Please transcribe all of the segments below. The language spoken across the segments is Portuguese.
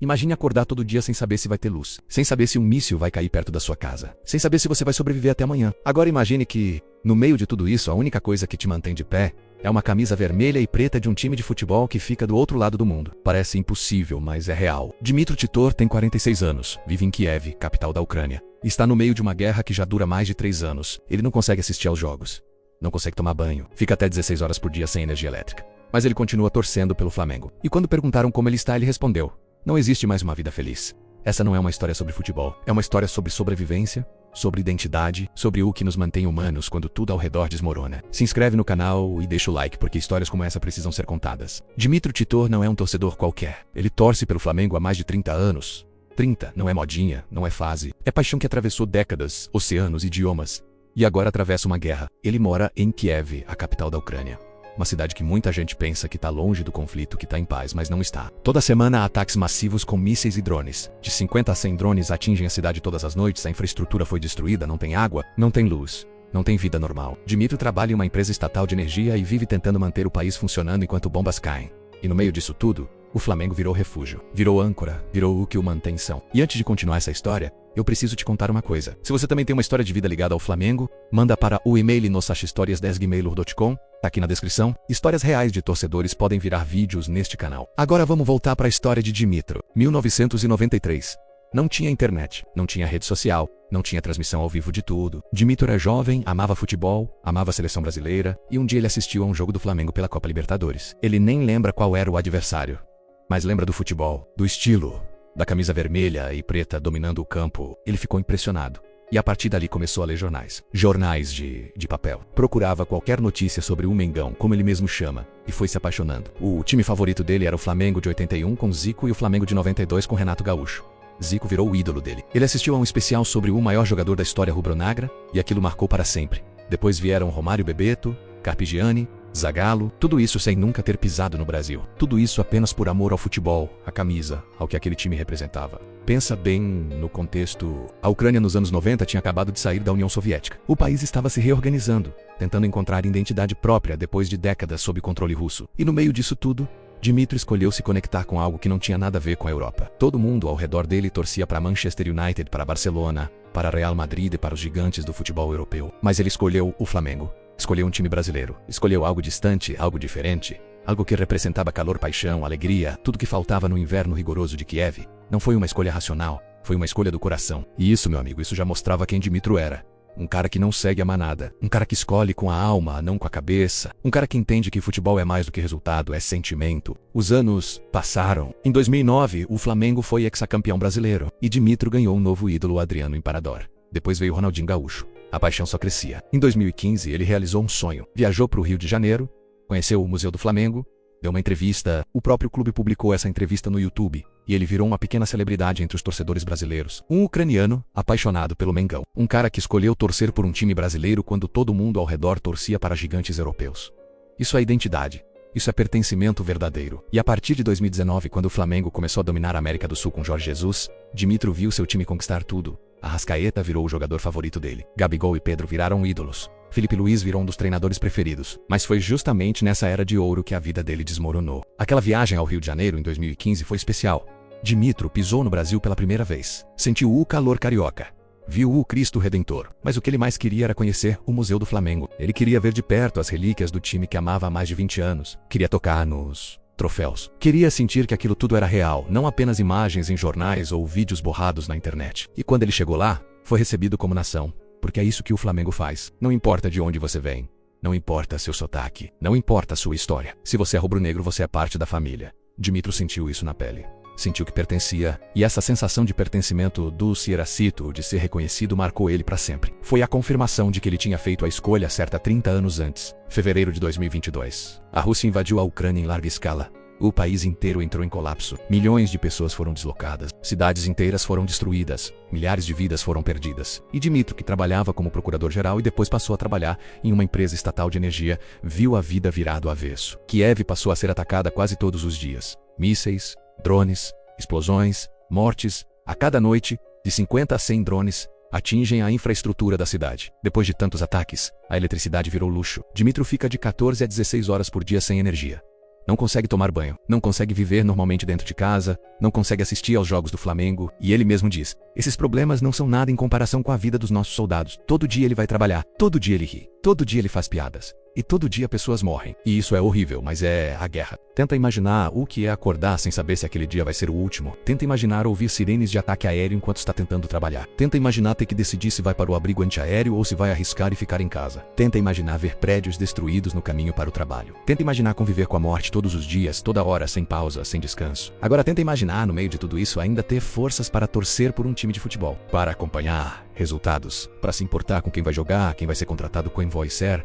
Imagine acordar todo dia sem saber se vai ter luz, sem saber se um míssil vai cair perto da sua casa, sem saber se você vai sobreviver até amanhã. Agora imagine que, no meio de tudo isso, a única coisa que te mantém de pé é uma camisa vermelha e preta de um time de futebol que fica do outro lado do mundo. Parece impossível, mas é real. Dmytro Titor tem 46 anos, vive em Kiev, capital da Ucrânia. Está no meio de uma guerra que já dura mais de 3 anos. Ele não consegue assistir aos jogos, não consegue tomar banho, fica até 16 horas por dia sem energia elétrica. Mas ele continua torcendo pelo Flamengo. E quando perguntaram como ele está, ele respondeu: não existe mais uma vida feliz. Essa não é uma história sobre futebol, é uma história sobre sobrevivência, sobre identidade, sobre o que nos mantém humanos quando tudo ao redor desmorona. Se inscreve no canal e deixa o like porque histórias como essa precisam ser contadas. Dmytro Titor não é um torcedor qualquer. Ele torce pelo Flamengo há mais de 30 anos. 30 não é modinha, não é fase. É paixão que atravessou décadas, oceanos, idiomas. E agora atravessa uma guerra. Ele mora em Kiev, a capital da Ucrânia. Uma cidade que muita gente pensa que está longe do conflito, que está em paz, mas não está. Toda semana há ataques massivos com mísseis e drones. De 50 a 100 drones atingem a cidade todas as noites, a infraestrutura foi destruída, não tem água, não tem luz, não tem vida normal. Dmytro trabalha em uma empresa estatal de energia e vive tentando manter o país funcionando enquanto bombas caem. E no meio disso tudo, o Flamengo virou refúgio, virou âncora, virou o que o mantém são. E antes de continuar essa história, eu preciso te contar uma coisa. Se você também tem uma história de vida ligada ao Flamengo, manda para o e-mail nossahistorias10gmail.com, tá aqui na descrição. Histórias reais de torcedores podem virar vídeos neste canal. Agora vamos voltar para a história de Dmytro. 1993. Não tinha internet, não tinha rede social, não tinha transmissão ao vivo de tudo. Dmytro era jovem, amava futebol, amava a seleção brasileira, e um dia ele assistiu a um jogo do Flamengo pela Copa Libertadores. Ele nem lembra qual era o adversário, mas lembra do futebol, do estilo, da camisa vermelha e preta dominando o campo. Ele ficou impressionado. E a partir dali começou a ler jornais. Jornais de papel. Procurava qualquer notícia sobre o Mengão, como ele mesmo chama, e foi se apaixonando. O time favorito dele era o Flamengo de 81 com Zico e o Flamengo de 92 com Renato Gaúcho. Zico virou o ídolo dele. Ele assistiu a um especial sobre o maior jogador da história rubro-negra, e aquilo marcou para sempre. Depois vieram Romário Bebeto, Carpegiani, Zagallo, tudo isso sem nunca ter pisado no Brasil. Tudo isso apenas por amor ao futebol, à camisa, ao que aquele time representava. Pensa bem no contexto. A Ucrânia nos anos 90 tinha acabado de sair da União Soviética. O país estava se reorganizando, tentando encontrar identidade própria depois de décadas sob controle russo. E no meio disso tudo, Dmytro escolheu se conectar com algo que não tinha nada a ver com a Europa. Todo mundo ao redor dele torcia para Manchester United, para Barcelona, para Real Madrid e para os gigantes do futebol europeu. Mas ele escolheu o Flamengo. Escolheu um time brasileiro. Escolheu algo distante, algo diferente. Algo que representava calor, paixão, alegria, tudo que faltava no inverno rigoroso de Kiev. Não foi uma escolha racional, foi uma escolha do coração. E isso, meu amigo, isso já mostrava quem Dmytro era. Um cara que não segue a manada. Um cara que escolhe com a alma, não com a cabeça. Um cara que entende que futebol é mais do que resultado, é sentimento. Os anos passaram. Em 2009, o Flamengo foi hexacampeão brasileiro. E Dmytro ganhou um novo ídolo, Adriano Imperador. Depois veio Ronaldinho Gaúcho. A paixão só crescia. Em 2015, ele realizou um sonho. Viajou para o Rio de Janeiro, conheceu o Museu do Flamengo, deu uma entrevista. O próprio clube publicou essa entrevista no YouTube. E ele virou uma pequena celebridade entre os torcedores brasileiros. Um ucraniano, apaixonado pelo Mengão. Um cara que escolheu torcer por um time brasileiro quando todo mundo ao redor torcia para gigantes europeus. Isso é identidade. Isso é pertencimento verdadeiro. E a partir de 2019, quando o Flamengo começou a dominar a América do Sul com Jorge Jesus, Dmytro viu seu time conquistar tudo. Arrascaeta virou o jogador favorito dele. Gabigol e Pedro viraram ídolos. Felipe Luiz virou um dos treinadores preferidos. Mas foi justamente nessa era de ouro que a vida dele desmoronou. Aquela viagem ao Rio de Janeiro em 2015 foi especial. Dmytro pisou no Brasil pela primeira vez. Sentiu o calor carioca. Viu o Cristo Redentor. Mas o que ele mais queria era conhecer o Museu do Flamengo. Ele queria ver de perto as relíquias do time que amava há mais de 20 anos. Queria tocar nos troféus. Queria sentir que aquilo tudo era real, não apenas imagens em jornais ou vídeos borrados na internet. E quando ele chegou lá, foi recebido como nação. Porque é isso que o Flamengo faz. Não importa de onde você vem. Não importa seu sotaque. Não importa a sua história. Se você é rubro-negro, você é parte da família. Dmytro sentiu isso na pele. Sentiu que pertencia, e essa sensação de pertencimento do Sieracito, de ser reconhecido, marcou ele para sempre. Foi a confirmação de que ele tinha feito a escolha certa 30 anos antes, fevereiro de 2022. A Rússia invadiu a Ucrânia em larga escala. O país inteiro entrou em colapso. Milhões de pessoas foram deslocadas. Cidades inteiras foram destruídas. Milhares de vidas foram perdidas. E Dmytro, que trabalhava como procurador-geral e depois passou a trabalhar em uma empresa estatal de energia, viu a vida virar do avesso. Kiev passou a ser atacada quase todos os dias. Mísseis, drones, explosões, mortes. A cada noite, de 50 a 100 drones atingem a infraestrutura da cidade. Depois de tantos ataques, a eletricidade virou luxo. Dmytro fica de 14 a 16 horas por dia sem energia. não consegue tomar banho, não consegue viver normalmente dentro de casa, não consegue assistir aos jogos do Flamengo, e ele mesmo diz: esses problemas não são nada em comparação com a vida dos nossos soldados. Todo dia ele vai trabalhar, todo dia ele ri, todo dia ele faz piadas. E todo dia pessoas morrem. E isso é horrível, mas é a guerra. Tenta imaginar o que é acordar sem saber se aquele dia vai ser o último. Tenta imaginar ouvir sirenes de ataque aéreo enquanto está tentando trabalhar. Tenta imaginar ter que decidir se vai para o abrigo antiaéreo ou se vai arriscar e ficar em casa. Tenta imaginar ver prédios destruídos no caminho para o trabalho. Tenta imaginar conviver com a morte todos os dias, toda hora, sem pausa, sem descanso. Agora tenta imaginar, no meio de tudo isso, ainda ter forças para torcer por um time de futebol. Para acompanhar resultados. Para se importar com quem vai jogar, quem vai ser contratado com Envoicer.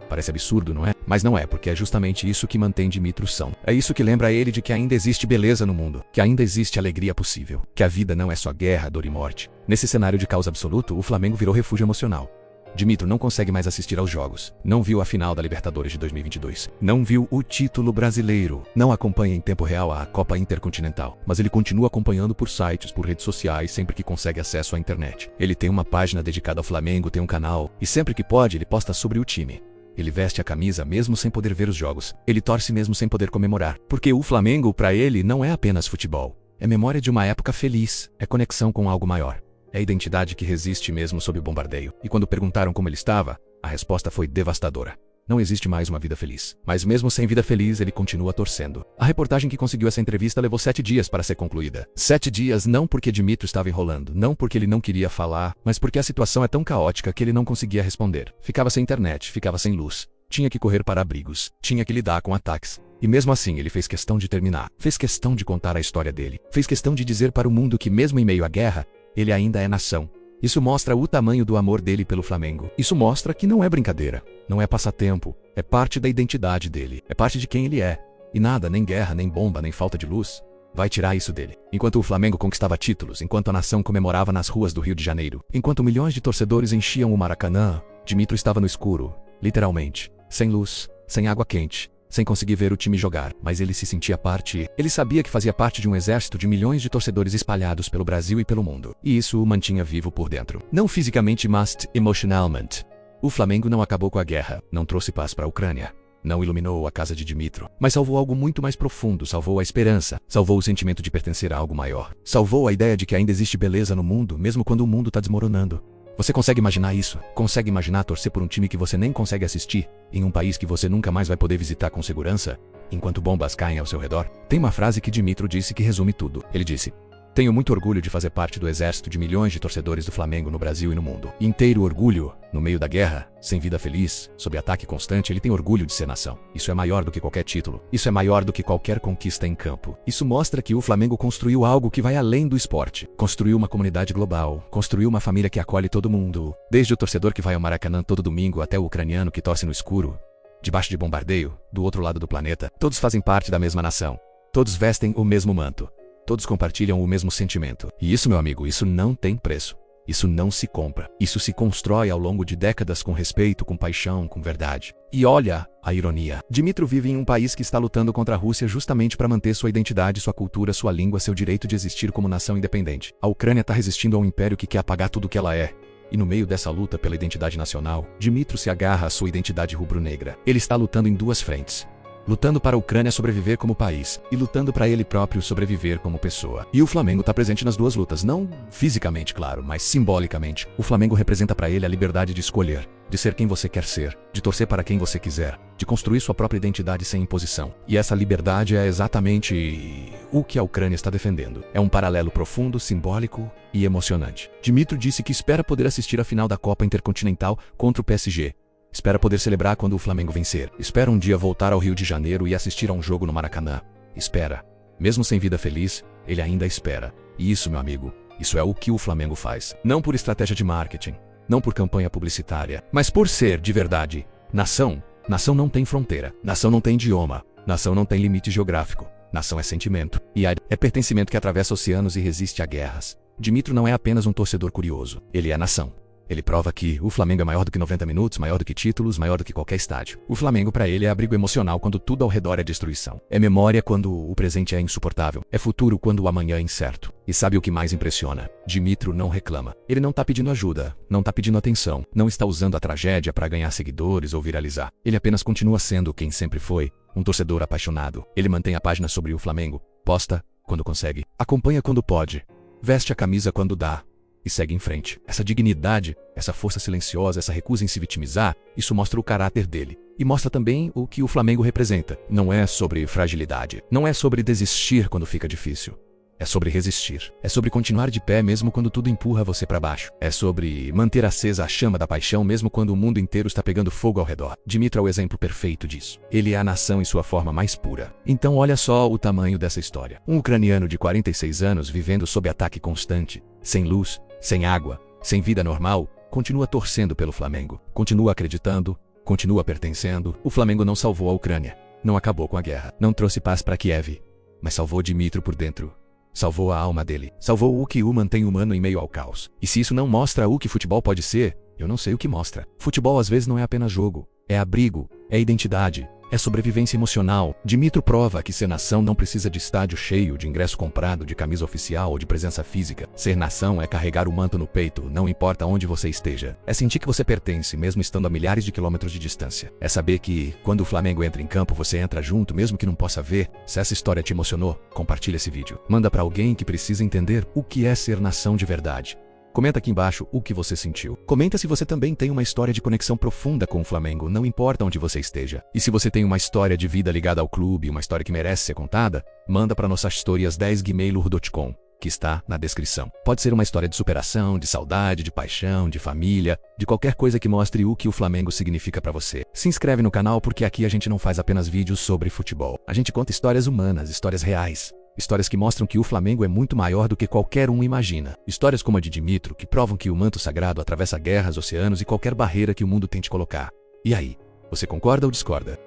Parece absurdo, não é? Mas não é, porque é justamente isso que mantém Dmytro são. É isso que lembra ele de que ainda existe beleza no mundo, que ainda existe alegria possível, que a vida não é só guerra, dor e morte. Nesse cenário de caos absoluto, o Flamengo virou refúgio emocional. Dmytro não consegue mais assistir aos jogos, não viu a final da Libertadores de 2022, não viu o título brasileiro, não acompanha em tempo real a Copa Intercontinental, mas ele continua acompanhando por sites, por redes sociais, sempre que consegue acesso à internet. Ele tem uma página dedicada ao Flamengo, tem um canal, e sempre que pode ele posta sobre o time. Ele veste a camisa mesmo sem poder ver os jogos. Ele torce mesmo sem poder comemorar. Porque o Flamengo, para ele, não é apenas futebol. É memória de uma época feliz. É conexão com algo maior. É identidade que resiste mesmo sob o bombardeio. E quando perguntaram como ele estava, a resposta foi devastadora. Não existe mais uma vida feliz. Mas mesmo sem vida feliz, ele continua torcendo. A reportagem que conseguiu essa entrevista levou 7 dias para ser concluída. 7 dias não porque Dmytro estava enrolando, não porque ele não queria falar, mas porque a situação é tão caótica que ele não conseguia responder. Ficava sem internet, ficava sem luz. Tinha que correr para abrigos, tinha que lidar com ataques. E mesmo assim ele fez questão de terminar. Fez questão de contar a história dele. Fez questão de dizer para o mundo que mesmo em meio à guerra, ele ainda é nação. Isso mostra o tamanho do amor dele pelo Flamengo. Isso mostra que não é brincadeira, não é passatempo, é parte da identidade dele, é parte de quem ele é. E nada, nem guerra, nem bomba, nem falta de luz, vai tirar isso dele. Enquanto o Flamengo conquistava títulos, enquanto a nação comemorava nas ruas do Rio de Janeiro, enquanto milhões de torcedores enchiam o Maracanã, Dmytro estava no escuro, literalmente, sem luz, sem água quente, sem conseguir ver o time jogar, mas ele se sentia parte. Ele sabia que fazia parte de um exército de milhões de torcedores espalhados pelo Brasil e pelo mundo. E isso o mantinha vivo por dentro. Não fisicamente, mas emocionalmente. O Flamengo não acabou com a guerra, não trouxe paz para a Ucrânia, não iluminou a casa de Dmytro, mas salvou algo muito mais profundo, salvou a esperança, salvou o sentimento de pertencer a algo maior, salvou a ideia de que ainda existe beleza no mundo, mesmo quando o mundo está desmoronando. Você consegue imaginar isso? Consegue imaginar torcer por um time que você nem consegue assistir, em um país que você nunca mais vai poder visitar com segurança, enquanto bombas caem ao seu redor? Tem uma frase que Dmytro disse que resume tudo. Ele disse: tenho muito orgulho de fazer parte do exército de milhões de torcedores do Flamengo no Brasil e no mundo. Inteiro orgulho, no meio da guerra, sem vida feliz, sob ataque constante, ele tem orgulho de ser nação. Isso é maior do que qualquer título. Isso é maior do que qualquer conquista em campo. Isso mostra que o Flamengo construiu algo que vai além do esporte. Construiu uma comunidade global. Construiu uma família que acolhe todo mundo. Desde o torcedor que vai ao Maracanã todo domingo até o ucraniano que torce no escuro, debaixo de bombardeio, do outro lado do planeta. Todos fazem parte da mesma nação. Todos vestem o mesmo manto. Todos compartilham o mesmo sentimento. E isso, meu amigo, isso não tem preço. Isso não se compra. Isso se constrói ao longo de décadas com respeito, com paixão, com verdade. E olha a ironia. Dmytro vive em um país que está lutando contra a Rússia justamente para manter sua identidade, sua cultura, sua língua, seu direito de existir como nação independente. A Ucrânia está resistindo a um império que quer apagar tudo o que ela é. E no meio dessa luta pela identidade nacional, Dmytro se agarra à sua identidade rubro-negra. Ele está lutando em duas frentes. Lutando para a Ucrânia sobreviver como país, e lutando para ele próprio sobreviver como pessoa. E o Flamengo está presente nas duas lutas, não fisicamente, claro, mas simbolicamente. O Flamengo representa para ele a liberdade de escolher, de ser quem você quer ser, de torcer para quem você quiser, de construir sua própria identidade sem imposição. E essa liberdade é exatamente o que a Ucrânia está defendendo. É um paralelo profundo, simbólico e emocionante. Dmytro disse que espera poder assistir a final da Copa Intercontinental contra o PSG. Espera poder celebrar quando o Flamengo vencer. Espera um dia voltar ao Rio de Janeiro e assistir a um jogo no Maracanã. Espera. Mesmo sem vida feliz, ele ainda espera. E isso, meu amigo, isso é o que o Flamengo faz. Não por estratégia de marketing, não por campanha publicitária, mas por ser, de verdade, nação. Nação não tem fronteira. Nação não tem idioma. Nação não tem limite geográfico. Nação é sentimento. E é pertencimento que atravessa oceanos e resiste a guerras. Dmytro não é apenas um torcedor curioso. Ele é nação. Ele prova que o Flamengo é maior do que 90 minutos, maior do que títulos, maior do que qualquer estádio. O Flamengo para ele é abrigo emocional quando tudo ao redor é destruição. É memória quando o presente é insuportável. É futuro quando o amanhã é incerto. E sabe o que mais impressiona? Dimitro não reclama. Ele não tá pedindo ajuda, não tá pedindo atenção, não está usando a tragédia para ganhar seguidores ou viralizar. Ele apenas continua sendo quem sempre foi, um torcedor apaixonado. Ele mantém a página sobre o Flamengo, posta quando consegue, acompanha quando pode, veste a camisa quando dá e segue em frente. Essa dignidade, essa força silenciosa, essa recusa em se vitimizar, isso mostra o caráter dele. E mostra também o que o Flamengo representa. Não é sobre fragilidade, não é sobre desistir quando fica difícil. É sobre resistir. É sobre continuar de pé mesmo quando tudo empurra você para baixo. É sobre manter acesa a chama da paixão mesmo quando o mundo inteiro está pegando fogo ao redor. Dimitro é o exemplo perfeito disso. Ele é a nação em sua forma mais pura. Então olha só o tamanho dessa história. Um ucraniano de 46 anos vivendo sob ataque constante, sem luz, sem água, sem vida normal, continua torcendo pelo Flamengo. Continua acreditando, continua pertencendo. O Flamengo não salvou a Ucrânia. Não acabou com a guerra. Não trouxe paz para Kiev. Mas salvou Dimitro por dentro. Salvou a alma dele. Salvou o que o mantém humano em meio ao caos. E se isso não mostra o que futebol pode ser, eu não sei o que mostra. Futebol às vezes não é apenas jogo. É abrigo, é identidade, é sobrevivência emocional. Dimitro prova que ser nação não precisa de estádio cheio, de ingresso comprado, de camisa oficial ou de presença física. Ser nação é carregar o manto no peito, não importa onde você esteja. É sentir que você pertence, mesmo estando a milhares de quilômetros de distância. É saber que, quando o Flamengo entra em campo, você entra junto, mesmo que não possa ver. Se essa história te emocionou, compartilha esse vídeo. Manda pra alguém que precisa entender o que é ser nação de verdade. Comenta aqui embaixo o que você sentiu. Comenta se você também tem uma história de conexão profunda com o Flamengo, não importa onde você esteja. E se você tem uma história de vida ligada ao clube, uma história que merece ser contada, manda para nossas histórias 10gmail.com, que está na descrição. Pode ser uma história de superação, de saudade, de paixão, de família, de qualquer coisa que mostre o que o Flamengo significa para você. Se inscreve no canal porque aqui a gente não faz apenas vídeos sobre futebol. A gente conta histórias humanas, histórias reais. Histórias que mostram que o Flamengo é muito maior do que qualquer um imagina. Histórias como a de Dimitro, que provam que o manto sagrado atravessa guerras, oceanos e qualquer barreira que o mundo tente colocar. E aí, você concorda ou discorda?